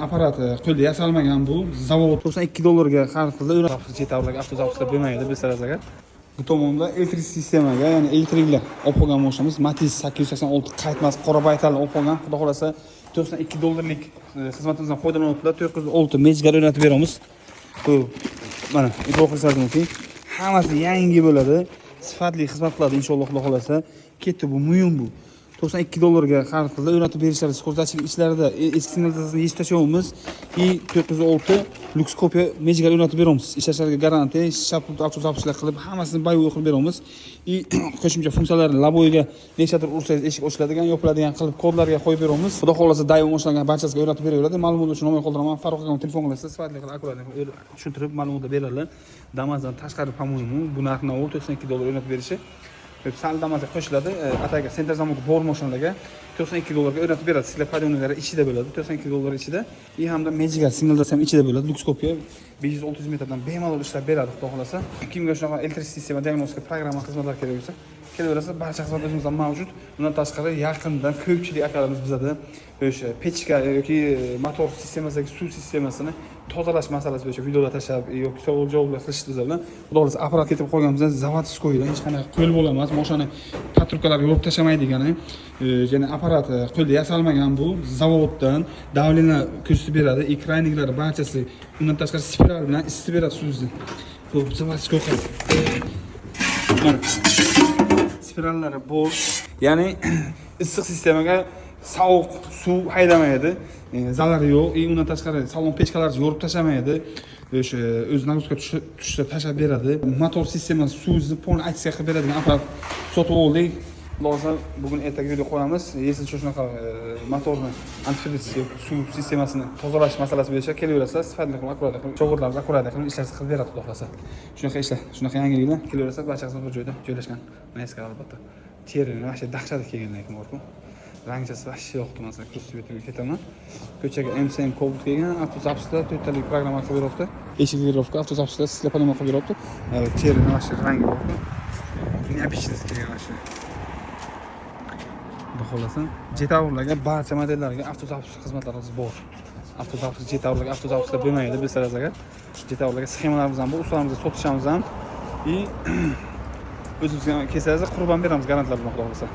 Aparati qo'lda yasalmagan bu. Zavod $92 xarid qildi. Chetavrdagi avtozavodlar bo'lmaydi bilsizlar. Bu tomonda elektrik sistemaga, ya'ni elektriklar olib qolgan bo'lishimiz Matiz 886 qaytmas qora baytalni olib qolgan. Xudo xolasa $92lik xizmatimizdan foydalanib 406 mejgar o'rnatib beramiz. Bu mana e'tibor qilsangiz mumkin. Hammasi yangi bo'ladi. Sifatli xizmat qiladi inshaalloh xudo xolasa. Ketdi bu muyum bu. $92 xarid qildi. O'rnatib berishlari ko'rsatchilik ishlarida eski signalizatsiyani yechib tashlaymiz. I 406 Lux kopiya mejgar o'rnatib beramiz. Ishlashlariga garantiya, shaput avtozapishlar qilib, hammasini boyoq qilib beramiz. I qo'shimcha funksiyalarni laboyiga nechadir ursangiz eshik ochiladigan, yopiladigan qilib kodlarga qo'yib beramiz. Xudo xolasa davom o'shlagan barchasiga o'rnatib beraveradi. Ma'lumot uchun nomor qoldiraman. Farruh akaga telefon qilasiz, sifatli qilib akkuratlik tushuntirib ma'lumotlar beradilar. Damazdan tashqari, по-моему, bu narxni $92 o'rnatib berishi sal damazga qo'shiladi. Ataga Center zamoga bor mashinalarga $92 ga o'rnatib beradi. Sizlar padonlari ichida bo'ladi. $92 ichida. I hamda mejgar signalizatsiya ham ichida bo'ladi. Lux kopiya 500-600 metrdan bemalol ishlab beradi, xudo xolasa. Kimga shunaqa elektrik sistema diagnostika programma xizmatlari kerak bo'lsa, kelaverasiz. Barcha xizmat o'zimizda mavjud. Bundan tashqari yaqindan ko'pchilik akalarimiz bizada o'sha pechka yoki motor sistemasidagi suv sistemasini tozalash masalasi bo'yicha videolar tashlab yoki savol-javoblar qilishdi bizlar bilan. Xudo xolasa apparat ketib qolganimizda zavodskoydan hech qanday qo'l bo'la emas. Mashina patrulkalarga yo'q tashlamaydigani, yana apparat qo'lda yasalmagan bu. Zavoddan davleniya ko'rsatib beradi. Ekraniklari barchasi undan tashqari spiral bilan isitib beradi suvni. Bu zavodskoy. Spirallari bor. Ya'ni issiq sistemaga sovuq suv haydamaydi. Zarari yo'q. Undan tashqari salon pechkalarni yo'rib tashlamaydi. O'sha o'z naguzga tushsa tashlab beradi. Motor sistemasi suvni polni aksiya qilib beradigan apparat sotib oldik. Lozim bugun ertaga video qo'yamiz. Esingizda shunaqa motorni antifriz suv sistemasini tozalash masalasi bo'yicha kelaverasiz. Sifatli qilib akkuratlik qilib, cho'g'irlarni akkuratlik qilib ishlashni qilib beradi, xudo xolasa. Shunaqa ishlar, shunaqa yangiliklar kelaverasiz. Barcha xizmat bir joyda joylashgan. Mayska albatta. Terini vaqti dahshat kelgandan borku. Rangchasi vaqti yo'qdi, masalan, ko'rsatib ketaman. Ko'chaga MCM Cobalt kelgan, avtozapslar, to'rttalik programma qilib beribdi. Eshik virovka, avtozapslar, sklepanoma qilib beribdi. Terini vaqti rangi bor. Neobычный kelgan shu. Xohlasin, Jetavrlarga barcha modellarga avtozapis xizmatlarimiz bor. Avtozapis Jetavrlarga avtozapslar bo'lmaydi bilsizlar. Jetavrlarga sxemalarimiz ham bor, ularimizni sotishamiz ham. I o'zimizga kelsangiz qurban beramiz garantlar bilan, xudo xolasa.